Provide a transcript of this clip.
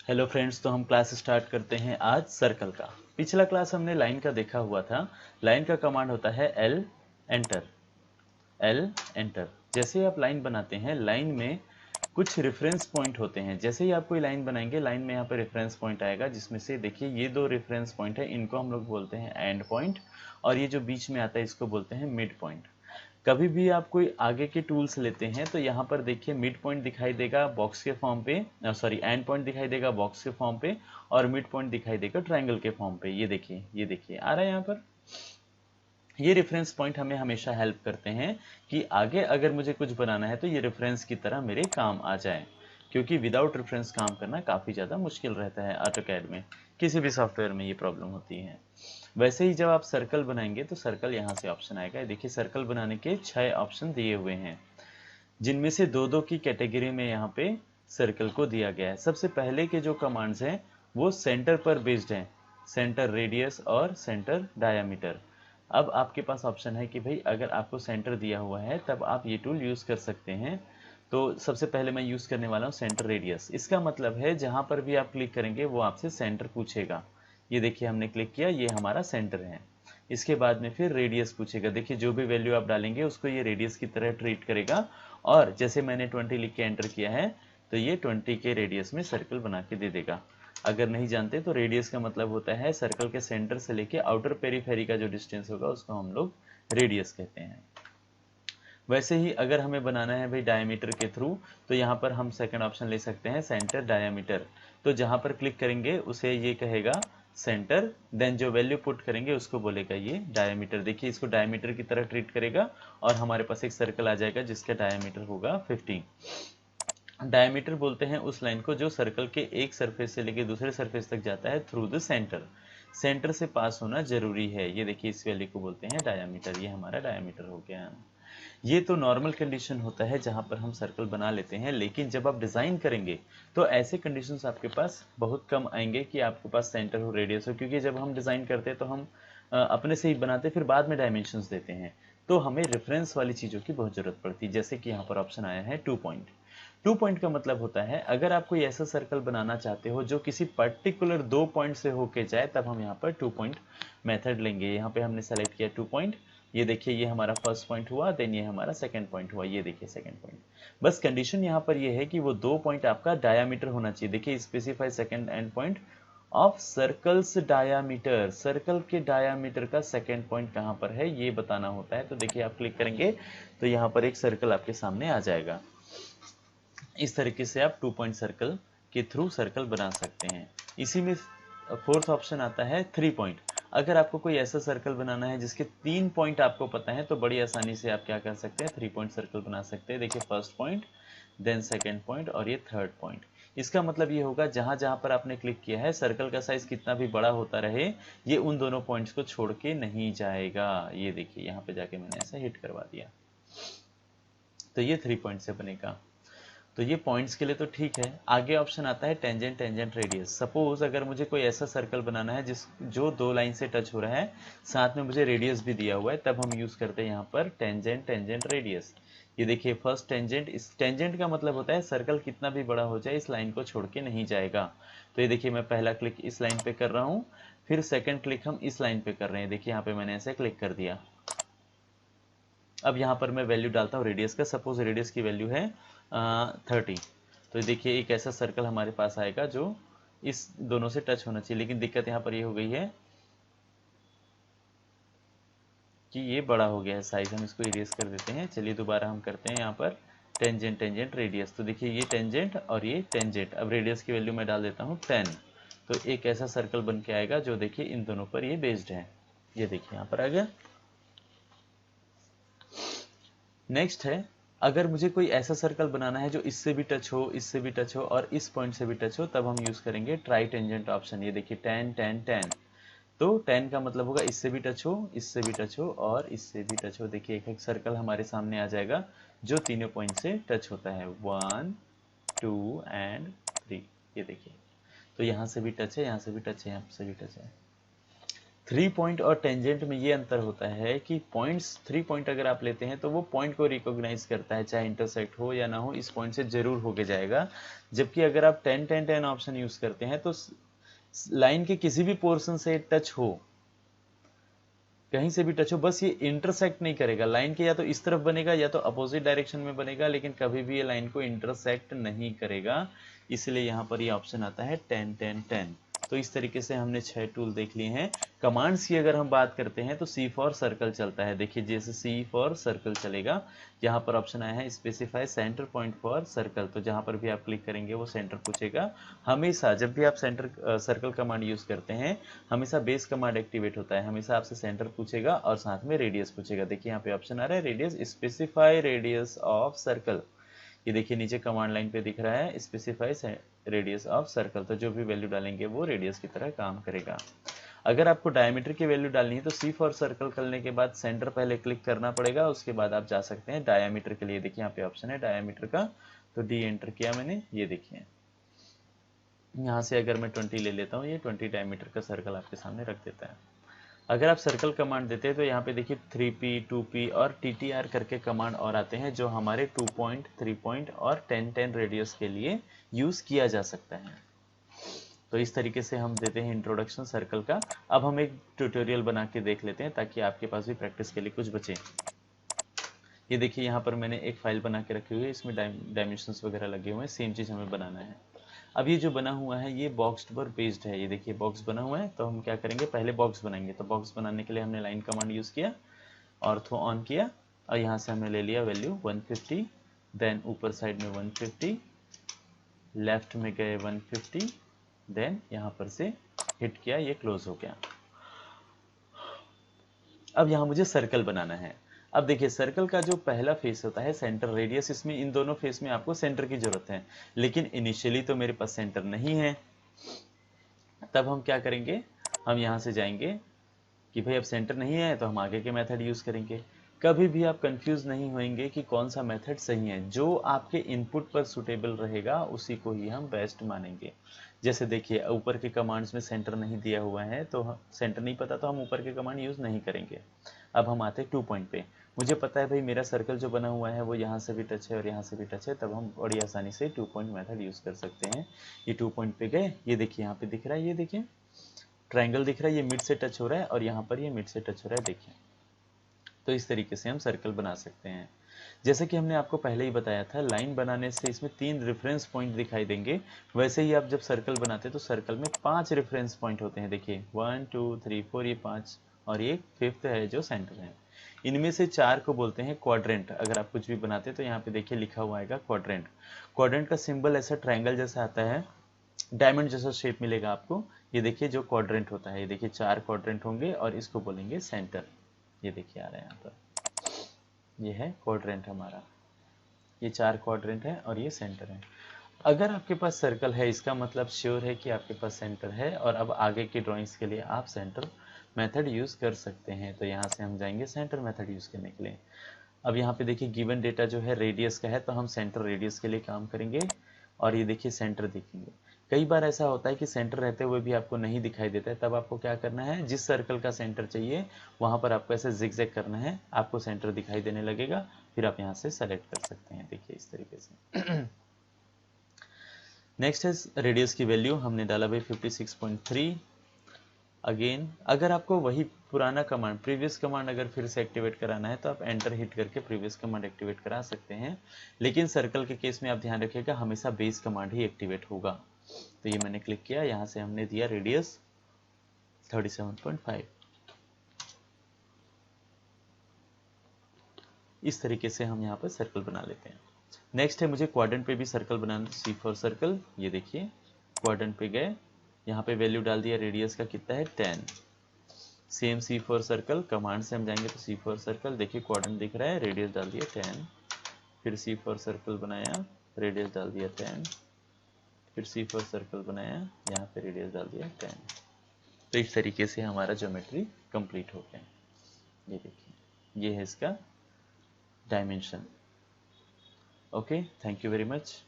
Hello friends, तो हम class start करते हैं आज सर्कल का। पिछला क्लास हमने लाइन का देखा हुआ था। लाइन का कमांड होता है एल एंटर। एल एंटर जैसे ही आप लाइन बनाते हैं, लाइन में कुछ रेफरेंस पॉइंट होते हैं। जैसे ही आप कोई लाइन बनाएंगे, लाइन में यहाँ पे रेफरेंस पॉइंट आएगा, जिसमें से देखिए ये दो रेफरेंस पॉइंट है, इनको हम लोग बोलते हैं एंड पॉइंट, और ये जो बीच में आता है इसको बोलते हैं मिड पॉइंट। कभी भी आप कोई आगे के टूल्स लेते हैं तो यहाँ पर देखिए मिड पॉइंट दिखाई देगा बॉक्स के फॉर्म पे, सॉरी एंड पॉइंट दिखाई देगा बॉक्स के फॉर्म पे, और मिड पॉइंट दिखाई देगा ट्रायंगल के फॉर्म पे। ये देखिए आ रहा है यहाँ पर। ये रेफरेंस पॉइंट हमें हमेशा हेल्प करते हैं कि आगे अगर मुझे कुछ बनाना है तो ये रेफरेंस की तरह मेरे काम आ जाए, क्योंकि विदाउट रेफरेंस काम करना काफ़ी ज़्यादा मुश्किल रहता है। ऑटोकैड में किसी भी सॉफ्टवेयर में ये प्रॉब्लम होती है। वैसे ही जब आप सर्कल बनाएंगे तो सर्कल यहाँ से ऑप्शन आएगा। देखिए सर्कल बनाने के 6 ऑप्शन दिए हुए हैं, जिनमें से दो दो की कैटेगरी में यहाँ पे सर्कल को दिया गया है। सबसे पहले के जो कमांड्स हैं वो सेंटर पर बेस्ड हैं, सेंटर रेडियस और सेंटर डायामीटर। अब आपके पास ऑप्शन है कि भाई अगर आपको सेंटर दिया हुआ है तब आप ये टूल यूज़ कर सकते हैं। तो सबसे पहले मैं यूज़ करने वाला हूँ सेंटर रेडियस। इसका मतलब है जहाँ पर भी आप क्लिक करेंगे वो आपसे सेंटर पूछेगा। ये देखिए हमने क्लिक किया, ये हमारा सेंटर है। इसके बाद में फिर रेडियस पूछेगा। देखिए जो भी वैल्यू आप डालेंगे उसको ये रेडियस की तरह ट्रीट करेगा, और जैसे मैंने 20 लिख के एंटर किया है तो ये 20 के रेडियस में सर्कल बना के दे देगा। अगर नहीं जानते तो रेडियस का मतलब होता है सर्कल के सेंटर से लेके आउटर पेरीफेरी का जो डिस्टेंस होगा उसको हम लोग रेडियस कहते हैं। वैसे ही अगर हमें बनाना है भाई डायमीटर के थ्रू, तो यहाँ पर हम सेकंड ऑप्शन ले सकते हैं सेंटर डायमीटर। तो जहाँ पर क्लिक करेंगे उसे ये कहेगा सेंटर, देन जो वैल्यू पुट करेंगे उसको बोलेगा ये डायमीटर। देखिए इसको डायमीटर की तरह ट्रीट करेगा और हमारे पास एक सर्कल आ जाएगा जिसका डायमीटर होगा 15। डायमीटर बोलते हैं उस लाइन को जो सर्कल के एक सरफेस से लेकर दूसरे सरफेस तक जाता है थ्रू द सेंटर। सेंटर से पास होना जरूरी है। ये देखिए इस वैल्यू को बोलते हैं डायमीटर। ये हमारा डायमीटर हो गया। ये तो नॉर्मल कंडीशन होता है जहां पर हम सर्कल बना लेते हैं, लेकिन जब आप डिज़ाइन करेंगे तो ऐसे कंडीशंस आपके पास बहुत कम आएंगे कि आपके पास सेंटर हो रेडियस हो, क्योंकि जब हम डिज़ाइन करते हैं तो हम अपने से ही बनाते फिर बाद में डायमेंशंस देते हैं, तो हमें रेफरेंस वाली चीज़ों की बहुत ज़रूरत पड़ती है। जैसे कि यहाँ पर ऑप्शन आया है 2 पॉइंट। 2 पॉइंट का मतलब होता है अगर आप कोई ऐसा सर्कल बनाना चाहते हो जो किसी पर्टिकुलर 2 पॉइंट से होके जाए, तब हम यहाँ पर 2 पॉइंट मेथड लेंगे। यहाँ पे हमने सेलेक्ट किया 2 पॉइंट। ये देखिए ये हमारा फर्स्ट पॉइंट हुआ, देन ये हमारा सेकंड पॉइंट हुआ। ये देखिए सेकंड पॉइंट। बस कंडीशन यहाँ पर ये है कि वो 2 पॉइंट आपका डायामीटर होना चाहिए। देखिए specify second and point of circles diameter. Circle के डायामीटर का सेकंड पॉइंट कहाँ पर है ये बताना होता है। तो देखिए आप क्लिक करेंगे तो यहाँ पर एक सर्कल आपके सामने आ जाएगा। इस तरीके से आप 2 पॉइंट सर्कल के थ्रू सर्कल बना सकते हैं। इसी में फोर्थ ऑप्शन आता है 3 पॉइंट। अगर आपको कोई ऐसा सर्कल बनाना है जिसके 3 पॉइंट आपको पता है तो बड़ी आसानी से आप क्या कर सकते हैं, 3 पॉइंट सर्कल बना सकते हैं। देखिए first point, then second point और ये थर्ड पॉइंट। इसका मतलब ये होगा जहां जहां पर आपने क्लिक किया है सर्कल का साइज कितना भी बड़ा होता रहे, ये उन दोनों पॉइंट्स को छोड़ के नहीं जाएगा। ये देखिए यहाँ पे जाके मैंने ऐसा हिट करवा दिया, तो ये 3 पॉइंट से बनेगा। तो ये पॉइंट्स के लिए तो ठीक है। आगे ऑप्शन आता है टेंजेंट टेंजेंट रेडियस। सपोज अगर मुझे कोई ऐसा सर्कल बनाना है जिस जो 2 लाइन से टच हो रहा है, साथ में मुझे रेडियस भी दिया हुआ है, तब हम यूज करते हैं यहाँ पर टेंजेंट टेंजेंट रेडियस। ये देखिए फर्स्ट टेंजेंट, इस टेंजेंट का मतलब होता है सर्कल कितना भी बड़ा हो जाए इस लाइन को छोड़ के नहीं जाएगा। तो ये देखिए मैं पहला क्लिक इस लाइन पे कर रहा हूँ, फिर सेकेंड क्लिक हम इस लाइन पे कर रहे हैं। देखिए यहाँ पे मैंने ऐसे क्लिक कर दिया। अब यहाँ पर मैं वैल्यू डालता हूँ रेडियस का। सपोज रेडियस की वैल्यू है 30। तो देखिए एक ऐसा सर्कल हमारे पास आएगा जो इस दोनों से टच होना चाहिए, लेकिन दिक्कत यहाँ पर ये हो गई है कि ये बड़ा हो गया है साइज। हम इसको इरेज कर देते हैं। चलिए दोबारा हम करते हैं यहाँ पर टेंजेंट टेंजेंट रेडियस। तो देखिए ये टेंजेंट और ये टेंजेंट। अब रेडियस की वैल्यू मैं डाल देता हूँ 10। तो एक ऐसा सर्कल बन के आएगा जो देखिए इन दोनों पर ये बेस्ड है। ये देखिए यहाँ पर आ गया। नेक्स्ट है, अगर मुझे कोई ऐसा सर्कल बनाना है जो इससे भी टच हो, इससे भी टच हो और इस पॉइंट से भी टच हो, तब हम यूज करेंगे ट्राई टेंजेंट ऑप्शन। ये देखिए 10 10 10। तो 10 का मतलब होगा इससे भी टच हो, इससे भी टच हो और इससे भी टच हो। देखिए एक सर्कल हमारे सामने आ जाएगा जो तीनों पॉइंट से टच होता है, 1 2 एंड 3। ये देखिए तो यहाँ से भी टच है, यहाँ से भी टच है, यहाँ से भी टच है। 3 पॉइंट और टेंजेंट में ये अंतर होता है कि पॉइंट्स 3 पॉइंट अगर आप लेते हैं तो वो पॉइंट को रिकॉग्नाइज करता है, चाहे इंटरसेक्ट हो या ना हो, इस पॉइंट से जरूर होके जाएगा। जबकि अगर आप 10 10 10 ऑप्शन यूज करते हैं तो लाइन के किसी भी पोर्शन से टच हो, कहीं से भी टच हो, बस ये इंटरसेक्ट नहीं करेगा। लाइन के या तो इस तरफ बनेगा या तो अपोजिट डायरेक्शन में बनेगा, लेकिन कभी भी ये लाइन को इंटरसेक्ट नहीं करेगा। इसलिए यहाँ पर ये ऑप्शन आता है 10 10 10। तो इस तरीके से हमने 6 टूल देख लिए हैं। कमांड्स की अगर हम बात करते हैं तो C फॉर सर्कल चलता है। देखिए जैसे C फॉर सर्कल चलेगा, यहाँ पर ऑप्शन आया है specify centre point for circle, तो जहाँ पर भी आप क्लिक करेंगे वो सेंटर पूछेगा। हमेशा जब भी आप सेंटर सर्कल कमांड यूज करते हैं, हमेशा बेस कमांड एक्टिवेट होता है, हमेशा आपसे सेंटर पूछेगा और साथ में रेडियस पूछेगा। देखिए यहाँ पे ऑप्शन आ रहा है radius, specify radius of circle. ये देखिए नीचे कमांड लाइन पे दिख रहा है स्पेसिफाई रेडियस ऑफ सर्कल, तो जो भी वैल्यू डालेंगे वो रेडियस की तरह काम करेगा। अगर आपको डायमीटर की वैल्यू डालनी है तो C फॉर सर्कल करने के बाद सेंटर पहले क्लिक करना पड़ेगा, उसके बाद आप जा सकते हैं डायमीटर के लिए। देखिए यहाँ पे ऑप्शन है डायमीटर का, तो D एंटर किया मैंने। ये देखिए यहाँ से अगर मैं 20 ले लेता हूँ, ये 20 डायमीटर का सर्कल आपके सामने रख देता है। अगर आप सर्कल कमांड देते हैं तो यहाँ पे देखिए 3P 2P और TTR करके कमांड और आते हैं, जो हमारे 2 पॉइंट 3 पॉइंट और 10 10 रेडियस के लिए यूज किया जा सकता है। तो इस तरीके से हम देते हैं इंट्रोडक्शन सर्कल का। अब हम एक ट्यूटोरियल बना के देख लेते हैं ताकि आपके पास भी प्रैक्टिस के लिए कुछ बचे। ये देखिए यहाँ पर मैंने एक फाइल बना के रखी हुई है, इसमें डायमेंशंस वगैरह लगे हुए हैं, सेम चीज़ हमें बनाना है। अब ये जो बना हुआ है ये बॉक्स पर बेस्ड है। ये देखिए बॉक्स बना हुआ है, तो हम क्या करेंगे, पहले बॉक्स बनाएंगे। तो बॉक्स बनाने के लिए हमने लाइन कमांड यूज़ किया, ऑर्थो ऑन किया, और यहाँ से हमने ले लिया वैल्यू 150, देन ऊपर साइड में 150, लेफ्ट में गए 150, देन यहाँ पर से हिट किया, ये क्लोज हो गया। अब यहाँ मुझे सर्कल बनाना है। अब देखिए सर्कल का जो पहला फेस होता है सेंटर रेडियस, इसमें इन दोनों फेस में आपको सेंटर की जरूरत है, लेकिन इनिशियली तो मेरे पास सेंटर नहीं है। तब हम क्या करेंगे, हम यहाँ से जाएंगे कि भाई अब सेंटर नहीं है तो हम आगे के मेथड यूज करेंगे। कभी भी आप कंफ्यूज नहीं होंगे कि कौन सा मेथड सही है, जो आपके इनपुट पर सुटेबल रहेगा उसी को ही हम बेस्ट मानेंगे। जैसे देखिए ऊपर के कमांड्स में सेंटर नहीं दिया हुआ है, तो सेंटर नहीं पता तो हम ऊपर के कमांड यूज नहीं करेंगे। अब हम आते हैं 2 पॉइंट पे। मुझे पता है भाई मेरा सर्कल जो बना हुआ है वो यहाँ से भी टच है और यहाँ से भी टच है, तब हम बड़ी आसानी से 2 पॉइंट मेथड यूज कर सकते हैं। ये 2 पॉइंट पे गए, ये देखिए यहाँ पे दिख रहा है, ये देखिए ट्रायंगल दिख रहा है, ये मिड से टच हो रहा है और यहाँ पर ये मिड से टच हो रहा है, देखिए। तो इस तरीके से हम सर्कल बना सकते हैं। जैसे कि हमने आपको पहले ही बताया था, लाइन बनाने से इसमें 3 रेफरेंस पॉइंट दिखाई देंगे। वैसे ही आप जब सर्कल बनाते हैं तो सर्कल में 5 रेफरेंस पॉइंट होते हैं। देखिए 1 2 3 4, ये 5, और ये 5th है जो सेंटर है। इनमें से 4 को बोलते हैं क्वाड्रेंट। अगर आप कुछ भी बनाते हैं तो यहाँ पे देखिए लिखा हुआ आएगा क्वाड्रेंट। क्वाड्रेंट का सिंबल ऐसा ट्रायंगल जैसा आता है, डायमंड जैसा शेप मिलेगा आपको। ये देखिए जो क्वाड्रेंट होता है, ये देखिए 4 क्वाड्रेंट होंगे और इसको बोलेंगे सेंटर। ये देखिए आ रहा है यहाँ पर, ये है क्वाड्रेंट हमारा, ये 4 क्वाड्रेंट है और ये सेंटर है। अगर आपके पास सर्कल है, इसका मतलब श्योर है कि आपके पास सेंटर है, और अब आगे की ड्राइंग्स के लिए आप सेंटर मेथड यूज कर सकते हैं। तो यहाँ से हम जाएंगे सेंटर मेथड यूज करने के लिए। अब यहाँ पे देखिए गिवन डेटा जो है रेडियस का है, तो हम सेंटर रेडियस के लिए काम करेंगे, और ये देखिए सेंटर देखेंगे। कई बार ऐसा होता है कि सेंटर रहते हुए भी आपको नहीं दिखाई देता है, तब आपको क्या करना है, जिस सर्कल का सेंटर चाहिए वहां पर आपको ऐसे जिगजैग करना है, आपको सेंटर दिखाई देने लगेगा, फिर आप यहाँ से सेलेक्ट कर सकते हैं। देखिए इस तरीके से। नेक्स्ट है रेडियस की वैल्यू, हमने डाला भाई 56.3। अगेन अगर आपको वही पुराना कमांड, प्रीवियस कमांड अगर फिर से एक्टिवेट कराना है तो आप एंटर हिट करके प्रीवियस कमांड एक्टिवेट करा सकते हैं, लेकिन सर्कल के केस में आप ध्यान रखिएगा हमेशा बेस कमांड ही एक्टिवेट होगा। तो ये मैंने क्लिक किया, यहाँ से हमने दिया रेडियस 37.5। इस तरीके से हम यहाँ पर सर्कल बना लेते हैं। नेक्स्ट है मुझे क्वाड्रेंट पे भी circle banana, C for circle. ये देखिए क्वाड्रेंट पे गए, यहाँ पे वैल्यू डाल दिया, रेडियस का कितना है 10। Same C for circle, command से हम जाएंगे तो C फॉर सर्कल, देखिए क्वाड्रेंट दिख रहा है, रेडियस डाल दिया 10। फिर C फॉर सर्कल बनाया, रेडियस डाल दिया 10। फिर C फॉर सर्कल बनाया, यहाँ पे रेडियस डाल दिया 10। तो इस तरीके से हमारा ज्योमेट्री कंप्लीट हो गया। ये देखिए ये है इसका dimension. Okay, thank you very much.